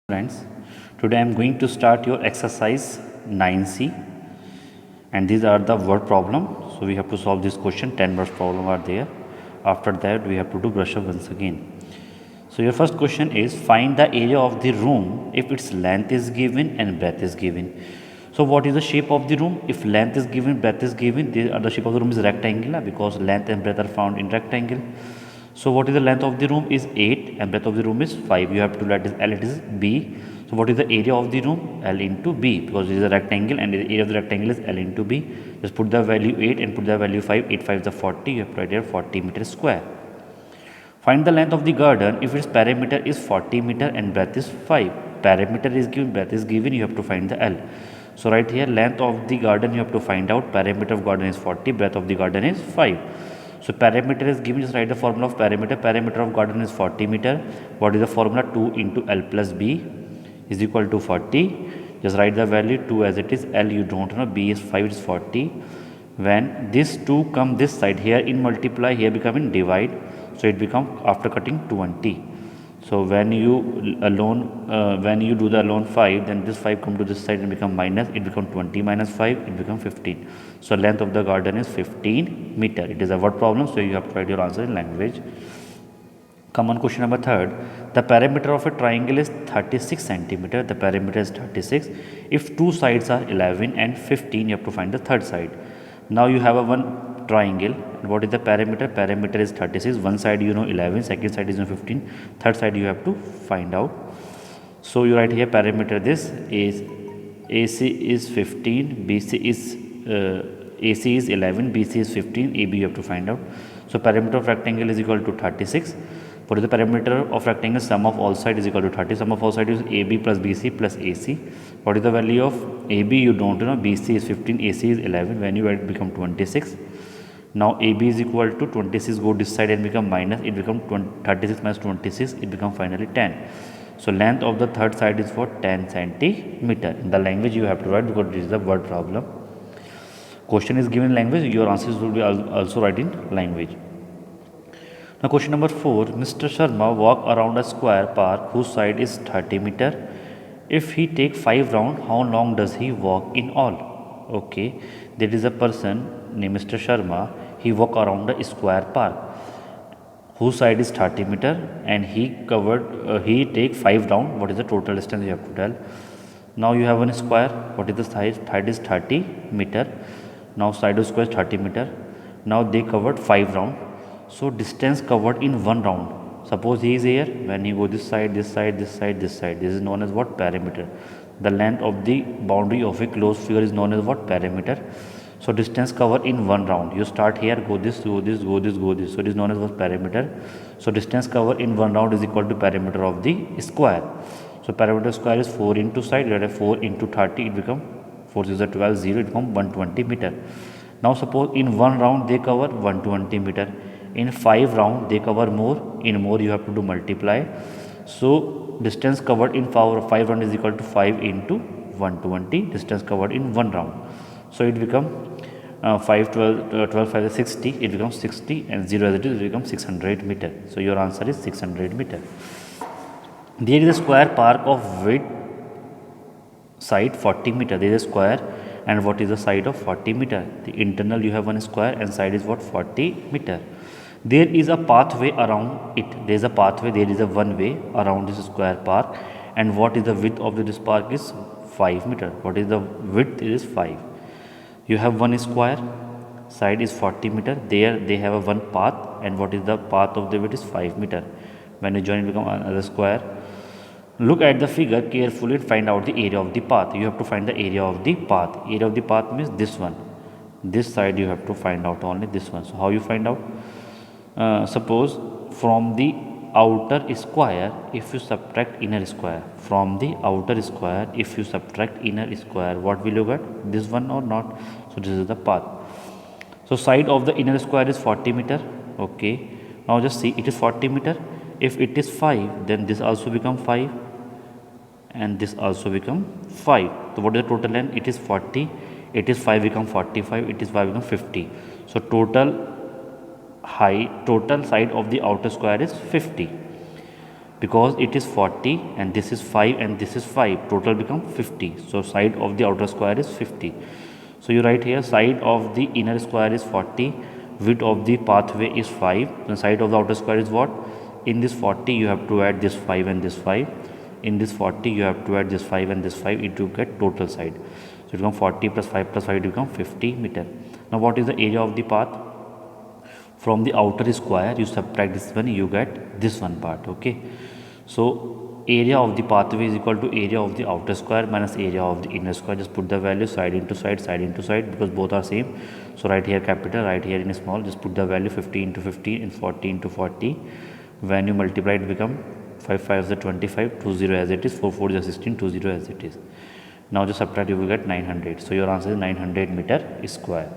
Friends, today I am going to start your exercise 9C, and these are the word problem. So we have to solve this question. 10 words problem are there. After that we have to do brush up once again. So your first question is, find the area of the room if its length is given and breadth is given. So what is the shape of the room? If length is given, breadth is given, the shape of the room is rectangular because length and breadth are found in rectangle. So what is the length of the room is 8 and breadth of the room is 5. You have to let this L, it is B. So what is the area of the room? L into B, because it is a rectangle and the area of the rectangle is L into B. Just put the value 8 and put the value 5. 8 5 is the 40. You have to write here 40 meters square. Find the length of the garden if its perimeter is 40 meter and breadth is 5. Perimeter is given, breadth is given, you have to find the L. So right here, length of the garden you have to find out. Perimeter of garden is 40, breadth of the garden is 5. So perimeter is given, just write the formula of perimeter. Perimeter of garden is 40 meter. What is the formula? 2 into L plus B is equal to 40. Just write the value 2 as it is. L you don't know, B is 5, it is 40. When this 2 come this side, here in multiply, here become in divide. So it become after cutting 20. So when you when you do the alone 5, then this 5 come to this side and become minus, it become 20 minus 5, it become 15. So length of the garden is 15 meter. It is a word problem, so you have to write your answer in language. Come on, question number 3rd. The perimeter of a triangle is 36 centimeter. The perimeter is 36. If two sides are 11 and 15, you have to find the third side. Now you have a one triangle. What is the perimeter? Perimeter is 36. One side you know 11, second side is 15, third side you have to find out. So you write here perimeter. This is AC is 15, BC is AC is 11, BC is 15, AB you have to find out. So perimeter of rectangle is equal to 36. What is the perimeter of rectangle? Sum of all sides is equal to 30. Sum of all sides is AB plus BC plus AC. What is the value of AB? You don't know. BC is 15, AC is 11. When you add, it become 26. Now AB is equal to 26. Go this side and become minus. It become 36 minus 26. It become finally 10. So length of the third side is for 10 centimeter. In the language you have to write because this is the word problem. Question is given in language. Your answers will be also write in language. Now question number 4. Mr. Sharma walk around a square park whose side is 30 meter. If he take 5 round, how long does he walk in all? Okay, there is a person named Mr. Sharma. He walk around a square park whose side is 30 meter and he take 5 round. What is the total distance you have to tell? Now you have one square. What is the size? Side is 30 meter. Now side of square is 30 meter. Now they covered 5 round. So distance covered in one round. Suppose he is here. When he go this side, this side, this side, this side, this is known as what? Perimeter. The length of the boundary of a closed figure is known as what? Perimeter. So distance covered in one round. You start here, go this, go this, go this, go this. So it is known as what? Perimeter. So distance covered in one round is equal to perimeter of the square. So perimeter square is 4 into side. You have 4 into 30. It become 4 is 12, 0. It become 120 meter. Now suppose in one round they cover 120 meter. In 5 round they cover more. In more you have to do multiply. So distance covered in 5 round is equal to 5 into 120. Distance covered in one round. So it become 5 12 12 5 is 60. It becomes 60 and 0 as it is, it becomes 600 meter. So your answer is 600 meter. There is a square park of width side 40 meter. There is a square and what is the side of 40 meter? The internal you have one square and side is what? 40 meter. There is a pathway around it. There is a pathway. There is a one way around this square park. And what is the width of this park is 5 meter. What is the width? It is 5. You have one square. Side is 40 meter. There they have a one path. And what is the path of the width is 5 meter. When you join it become another square. Look at the figure carefully and find out the area of the path. You have to find the area of the path. Area of the path means this one. This side you have to find out only this one. So how you find out? Suppose from the outer square, if you subtract inner square, from the outer square, if you subtract inner square, what will you get? This one or not? So this is the path. So side of the inner square is 40 meter. Okay. Now just see, it is 40 meter. If it is 5, then this also become 5 and this also become 5. So what is the total length? It is 40. It is 5 become 45. It is 5 become 50. So total height, total side of the outer square is 50. because it is 40 and this is 5 and this is 5, total become 50. So side of the outer square is 50. So you write here side of the inner square is 40, width of the pathway is 5, the side of the outer square is what? In this 40 you have to add this 5 and this 5, in this 40 you have to add this 5 and this 5, it will get total side. So it become 40 plus 5 plus 5, it become 50 meter. Now what is the area of the path? From the outer square you subtract this one, you get this one part. Okay, so area of the pathway is equal to area of the outer square minus area of the inner square. Just put the value side into side because both are same. So right here capital, right here in small, just put the value 50 into 50 and 40 into 40. When you multiply it become 5 5 is the 25, 20 as it is, 4 4 is 16, 20 as it is. Now just subtract, you will get 900. So your answer is 900 meter square.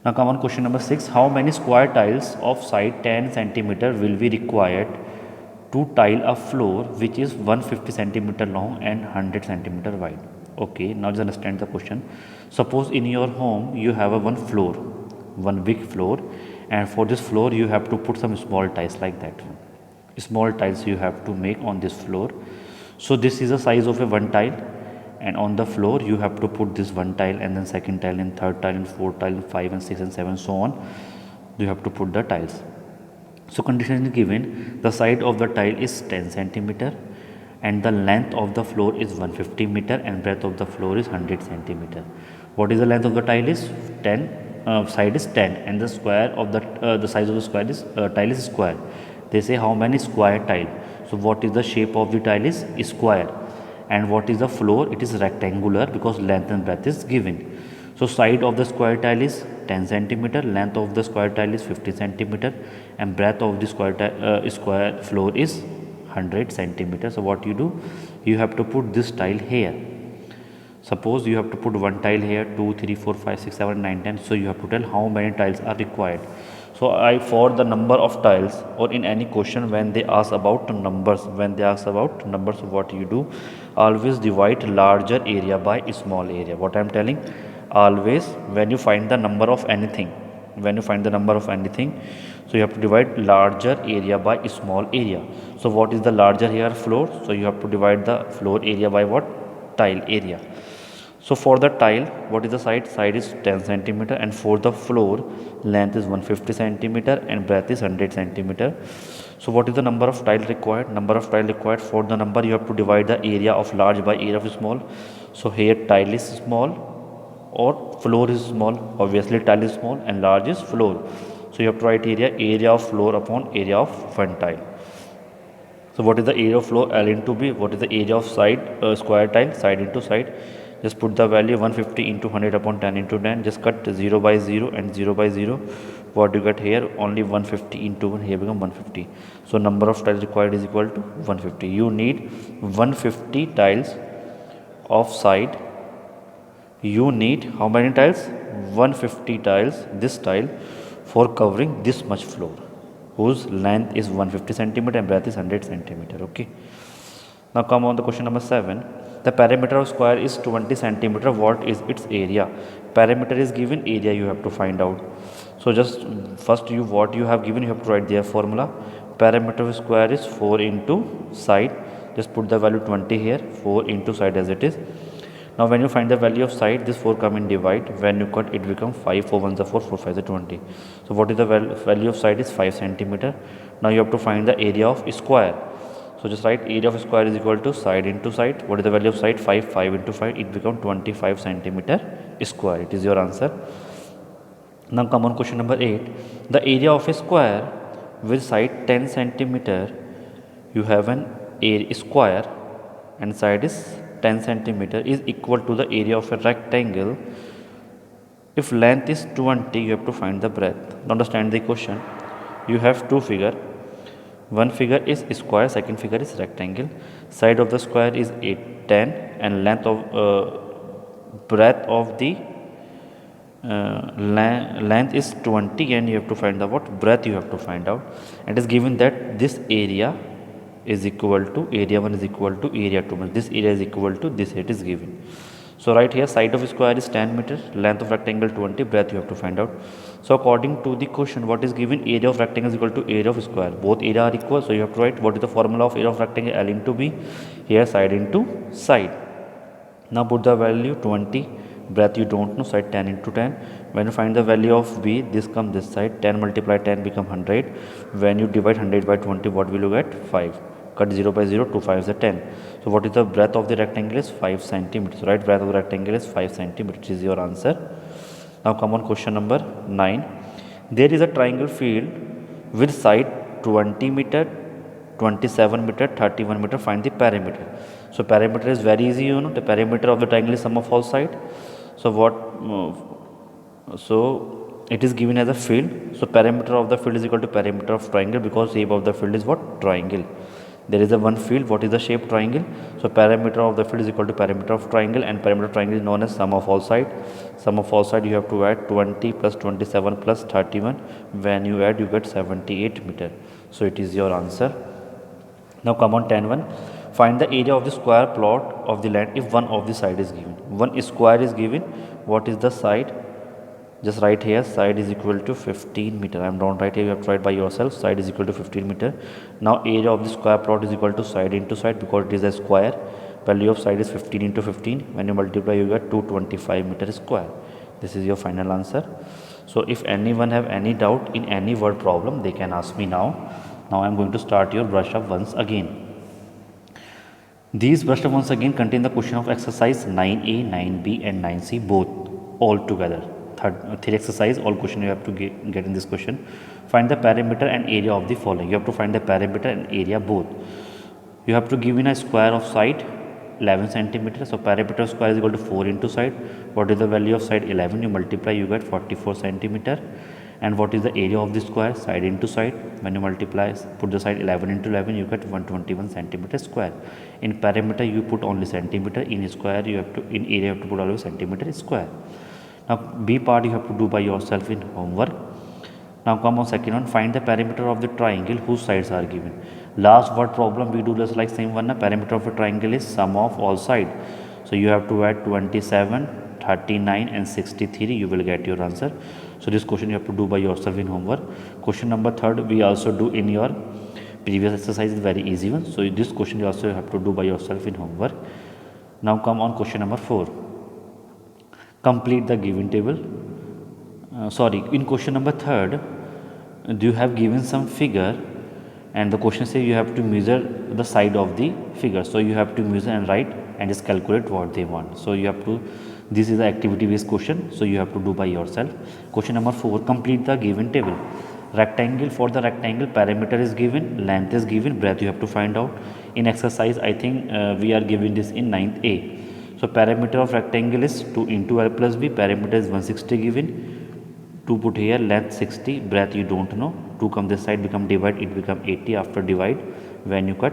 Now come on question number 6. How many square tiles of side 10 centimeter will be required to tile a floor which is 150 centimeter long and 100 centimeter wide? Okay, now just understand the question. Suppose in your home you have a one floor, one big floor, and for this floor you have to put some small tiles like that. Small tiles you have to make on this floor. So this is the size of a one tile, and on the floor you have to put this one tile and then second tile and third tile and fourth tile and 5 and 6 and 7 so on. You have to put the tiles. So condition is given, the side of the tile is 10 centimeter and the length of the floor is 150 meter and breadth of the floor is 100 centimeter. What is the length of the tile is 10, side is 10 and the square of the size of the square is tile is square. They say how many square tile. So what is the shape of the tile is square, and what is the floor? It is rectangular because length and breadth is given. So side of the square tile is 10 centimeter, length of the square tile is 50 centimeter, and breadth of the square floor is 100 centimeter. So what you do? You have to put this tile here. Suppose you have to put one tile here, 2, 3, 4, 5, 6, 7, 9, 10. So you have to tell how many tiles are required. So for the number of tiles, or in any question when they ask about numbers, what you do? Always divide larger area by small area. What I am telling, always when you find the number of anything, so you have to divide larger area by small area. So what is the larger here? Floor. So you have to divide the floor area by what? Tile area. So for the tile, what is the side? Side is 10 centimeter, and for the floor, length is 150 centimeter and breadth is 100 centimeter. So what is the number of tile required? Number of tile required, for the number you have to divide the area of large by area of small. So here tile is small or floor is small. Obviously tile is small and large is floor. So you have to write area of floor upon area of one tile. So what is the area of floor? L into B. What is the area of side square tile? Side into side. Just put the value 150 into 100 upon 10 into 10. Just cut 0 by 0 and 0 by 0. What you get here? Only 150 into 1. Here become 150. So number of tiles required is equal to 150. You need 150 tiles of side. You need how many tiles? 150 tiles, this tile, for covering this much floor, whose length is 150 centimeter and breadth is 100 centimeter. Okay. Now come on the question number 7. The perimeter of square is 20 centimeter. What is its area? Perimeter is given, area you have to find out. So just first what you have given, you have to write their formula. Perimeter of square is 4 into side. Just put the value 20 here, 4 into side as it is. Now when you find the value of side, this 4 come in divide. When you cut, it becomes 5, 4 1 is 4, 4 5 is 20. So what is the value of side is 5 centimeter. Now you have to find the area of square. So just write area of square is equal to side into side. What is the value of side? 5, 5 into 5, it becomes 25 centimeter square. It is your answer. Now come on question number 8. The area of a square with side 10 centimeter, you have an area square and side is 10 centimeter, is equal to the area of a rectangle. If length is 20, you have to find the breadth. Understand the question. You have two figure. One figure is square, second figure is rectangle. Side of the square is 8, 10 and length of breadth of the length is 20, and you have to find the what? Breadth you have to find out. It is given that this area is equal to area 1 is equal to area 2. This area is equal to this, it is given. So right here, side of square is 10 meter, length of rectangle 20, breadth you have to find out. So according to the question, what is given? Area of rectangle is equal to area of square. Both area are equal, so you have to write what is the formula of area of rectangle, L into B. Here side into side. Now put the value 20, breadth you don't know, side 10 into 10. When you find the value of B, this comes this side, 10 multiplied 10 become 100. When you divide 100 by 20, what will you get? 5. Cut 0 by 0, 2 5 is a 10. So what is the breadth of the rectangle is 5 centimeters, right? Breadth of the rectangle is 5 centimeters is your answer. Now come on question number 9. There is a triangle field with side 20 meter, 27 meter, 31 meter. Find the perimeter. So perimeter is very easy, you know. The perimeter of the triangle is sum of all sides. So what? So it is given as a field. So perimeter of the field is equal to perimeter of triangle, because shape of the field is what? Triangle. There is a one field. What is the shape? Triangle. So perimeter of the field is equal to perimeter of triangle, and perimeter of triangle is known as sum of all side. Sum of all side, you have to add 20 plus 27 plus 31. When you add, you get 78 meter. So it is your answer. Now come on 10-1. Find the area of the square plot of the land if one of the side is given. One square is given. What is the side? Just write here, side is equal to 15 meter. I am don't write here, you have to write by yourself. Side is equal to 15 meter. Now area of the square plot is equal to side into side, because it is a square. Value of side is 15 into 15. When you multiply, you get 225 meter square. This is your final answer. So if anyone have any doubt in any word problem, they can ask me now. Now I am going to start your brush up once again. These brush up once again contain the question of exercise 9A, 9B and 9C both all together. Third exercise, all question you have to get in this question. Find the perimeter and area of the following. You have to find the perimeter and area both. You have to give in a square of side 11 centimeter. So perimeter square is equal to 4 into side. What is the value of side? 11. You multiply, you get 44 centimeter. And what is the area of the square? Side into side. When you multiply, put the side 11 into 11, you get 121 centimeter square. In perimeter, you put only centimeter. In square, you have to, in area, you have to put always centimeter square. Now B part you have to do by yourself in homework. Now come on second one. Find the perimeter of the triangle whose sides are given. Last word problem we do just like same one. Perimeter of a triangle is sum of all sides. So you have to add 27, 39 and 63. You will get your answer. So this question you have to do by yourself in homework. Question number 3 we also do in your previous exercise, is very easy one. So this question you also have to do by yourself in homework. Now come on question number 4. Complete the given table. In question number 3, you have given some figure, and the question says you have to measure the side of the figure. So you have to measure and write and just calculate what they want. So you have to, this is the activity based question, so you have to do by yourself. Question number 4, complete the given table. Rectangle, for the rectangle perimeter is given, length is given, breadth you have to find out. In exercise I think we are given this in 9th A. So perimeter of rectangle is 2 into L plus B. Perimeter is 160 given. 2 put here, length 60, breadth you don't know. 2 come this side, become divide, it become 80 after divide when you cut.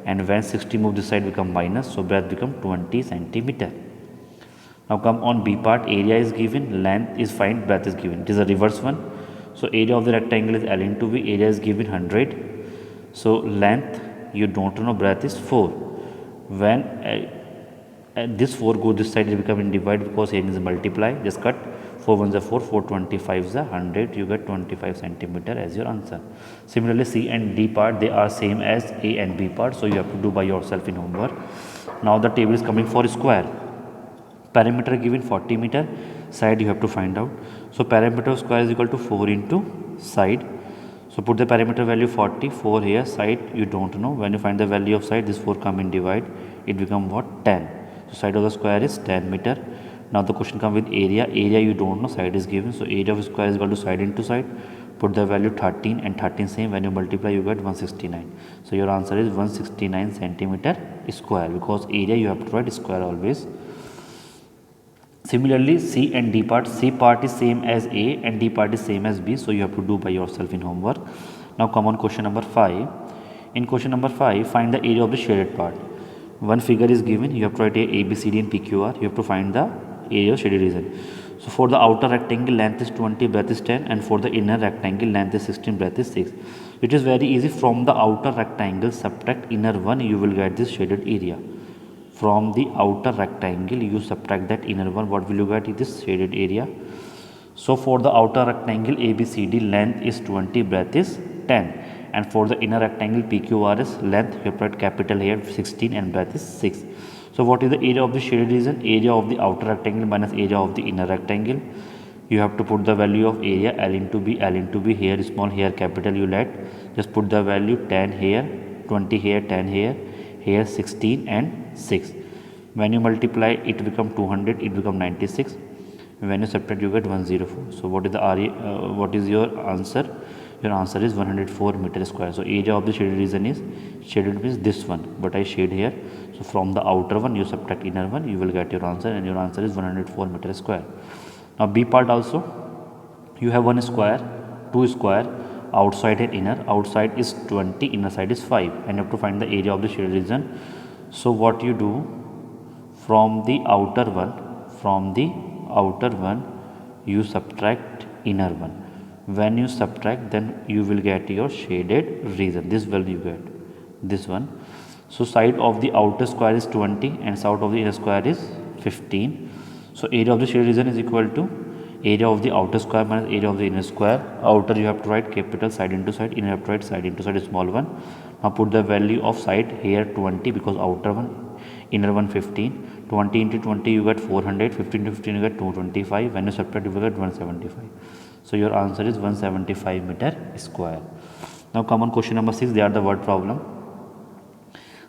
And when 60 move this side become minus, so breadth become 20 centimeter. Now come on B part, area is given, length is find, breadth is given. It is a reverse one. So area of the rectangle is L into B, area is given 100. So length you don't know, breadth is 4. When this 4 go this side, it become in divide because here is multiply, just cut. 4 1s are 4, 4 25 is 100, you get 25 centimeter as your answer. Similarly C and D part, they are same as A and B part, so you have to do by yourself in homework. Now the table is coming for square. Perimeter given 40 meter, side you have to find out. So perimeter of square is equal to 4 into side. So put the perimeter value 40, 4 here, side you don't know. When you find the value of side, this 4 come in divide, it become what? 10. So side of the square is 10 meter. Now the question comes with area. Area you don't know, side is given. So area of square is equal to side into side. Put the value 13 and 13 same. When you multiply, you get 169. So your answer is 169 centimeter square, because area you have to write square always. Similarly C and D part. C part is same as A and D part is same as B. So you have to do by yourself in homework. Now come on question number 5. In question number 5, find the area of the shaded part. One figure is given, you have to write A, B, C, D and PQR. You have to find the area of shaded region. So for the outer rectangle, length is 20, breadth is 10, and for the inner rectangle, length is 16, breadth is 6. It is very easy. From the outer rectangle subtract inner one, you will get this shaded area. from the outer rectangle you subtract that inner one, what will you get? It is shaded area. So for the outer rectangle ABCD, length is 20, breadth is 10, and for the inner rectangle PQRS, length you put capital here 16 and breadth is 6. So what is the area of the shaded region? Area of the outer rectangle minus area of the inner rectangle. You have to put the value of area, L into B, L into B, here small, here capital, you let just put the value 10 here, 20 here, 10 here, here 16 and 6. When you multiply it become 200, it become 96. When you subtract you get 104. So what is the area, what is your answer? Your answer is 104 meter square. So area of the shaded region is, shaded means this one, but I shade here. So from the outer one you subtract inner one, you will get your answer, and your answer is 104 meter square. Now B part also, you have one square, two square, outside and inner. Outside is 20, inner side is 5, and you have to find the area of the shaded region. So what you do, from the outer one you subtract inner one. When you subtract, then you will get your shaded region. This value you get, this one. So side of the outer square is 20 and side of the inner square is 15. So area of the shaded region is equal to area of the outer square minus area of the inner square. Outer you have to write capital, side into side, inner you have to write side into side, small one. Now put the value of side here 20 because outer one, inner one 15. 20 into 20 you get 400, 15 to 15 you get 225. When you subtract you will get 175. So your answer is 175 meter square. Now come on question number 6. They are the word problem.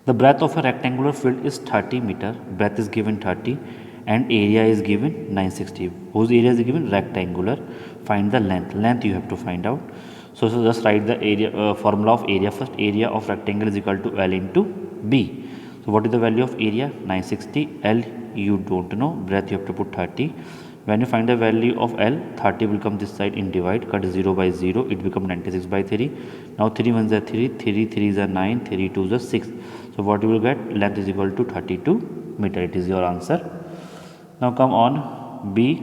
The breadth of a rectangular field is 30 meter. Breadth is given 30 and area is given 960. Whose area is given? Rectangular. Find the length. Length you have to find out. So just write the area formula of area first. Area of rectangle is equal to L into B. So what is the value of area? 960. L you don't know. Breadth you have to put 30. When you find the value of L, 30 will come this side in divide. Cut 0 by 0. It becomes 96 by 3. Now 3 1s are 3. 3 3s are 9. 3 2s are 6. So what you will get? Length is equal to 32 meter. It is your answer. Now come on B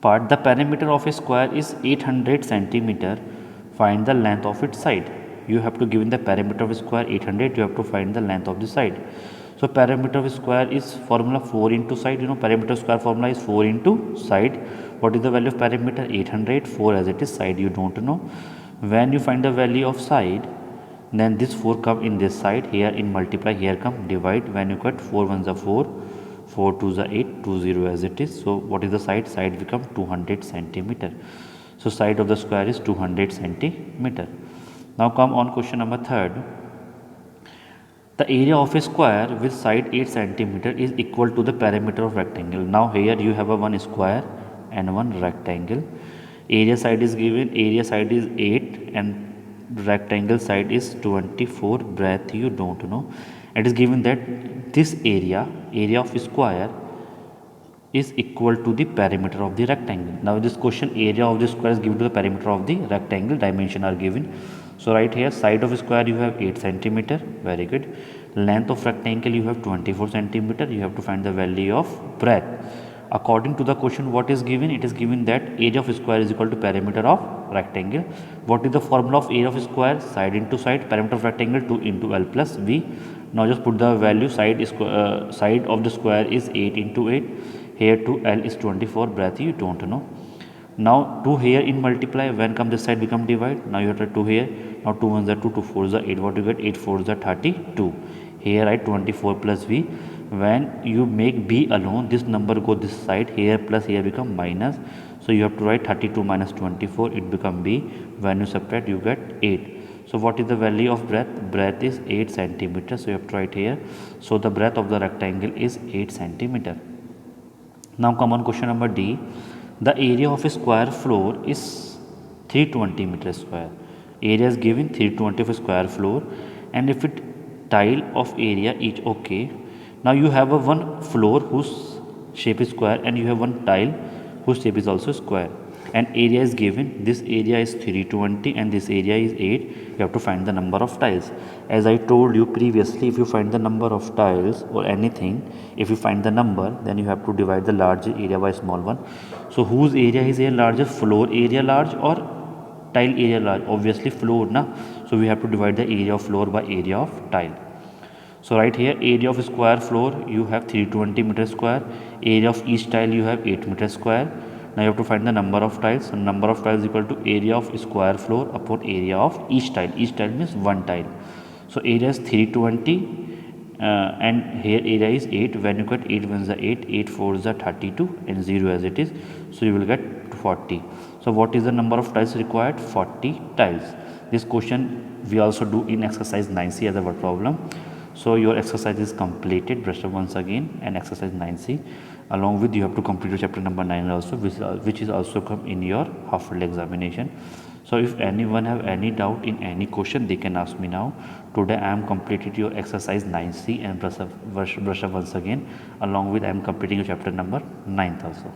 part. The perimeter of a square is 800 centimeter. Find the length of its side. You have to, given the perimeter of a square 800, you have to find the length of the side. So perimeter of a square is formula 4 into side. You know perimeter square formula is 4 into side. What is the value of perimeter? 800. 4 as it is, side you don't know. When you find the value of side, then this 4 come in this side. Here in multiply, here come divide. When you cut 4 1s are 4. 4 2s are 8, 2 0 as it is. So what is the side? Side become 200 centimeter. So side of the square is 200 centimeter. Now come on question number 3. The area of a square with side 8 centimeter is equal to the perimeter of rectangle. Now here you have a one square and one rectangle. Area side is given. Area side is 8 and rectangle side is 24. Breadth you don't know. It is given that this area of square is equal to the perimeter of the rectangle. Now this question, area of the square is given to the perimeter of the rectangle. Dimension are given. So right here, side of square you have 8 centimeter. Very good. Length of rectangle you have 24 centimeter. You have to find the value of breadth. According to the question, what is given? It is given that area of square is equal to perimeter of rectangle. What is the formula of area of square? Side into side. Perimeter of rectangle 2 into L plus V. Now just put the value. Side of the square is 8 into 8. Here 2L is 24. Breadth you don't know. Now 2 here in multiply. When come this side become divide. Now you have to 2 here. Now 2 1s are 2, 2 4s are 8. What you get? 8 4s are 32. Here write 24 plus V. When you make B alone, this number go this side. Here plus here become minus. So you have to write 32 minus 24. It become B. When you subtract, you get 8. So what is the value of breadth? Breadth is 8 centimeter. So you have to write here. So the breadth of the rectangle is 8 centimeter. Now come on question number D. The area of a square floor is 320 meter square. Area is given 320 of a square floor, and if it tile of area each, okay. Now you have a one floor whose shape is square, and you have one tile whose shape is also square, and area is given. This area is 320 and this area is 8. You have to find the number of tiles. As I told you previously, if you find the number of tiles or anything, if you find the number, then you have to divide the large area by small one. So whose area is here larger? Floor area large or tile area large? Obviously floor na. So we have to divide the area of floor by area of tile. So right here, area of square floor you have 320 meter square, area of each tile you have 8 meter square. Now you have to find the number of tiles. So number of tiles equal to area of square floor upon area of each tile. Each tile means one tile. So area is 320 and here area is 8. When you get 8 ones are 8, 8 fours are 32 and 0 as it is. So you will get 40. So what is the number of tiles required? 40 tiles. This question we also do in exercise 9C as a word problem. So your exercise is completed. Brush up once again and exercise 9C. Along with you have to complete your chapter number 9 also, which is also come in your half yearly examination. So if anyone have any doubt in any question, they can ask me now. Today I am completed your exercise 9C and brush up once again. Along with I am completing your chapter number 9 also.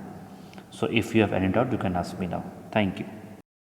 So if you have any doubt, you can ask me now. Thank you.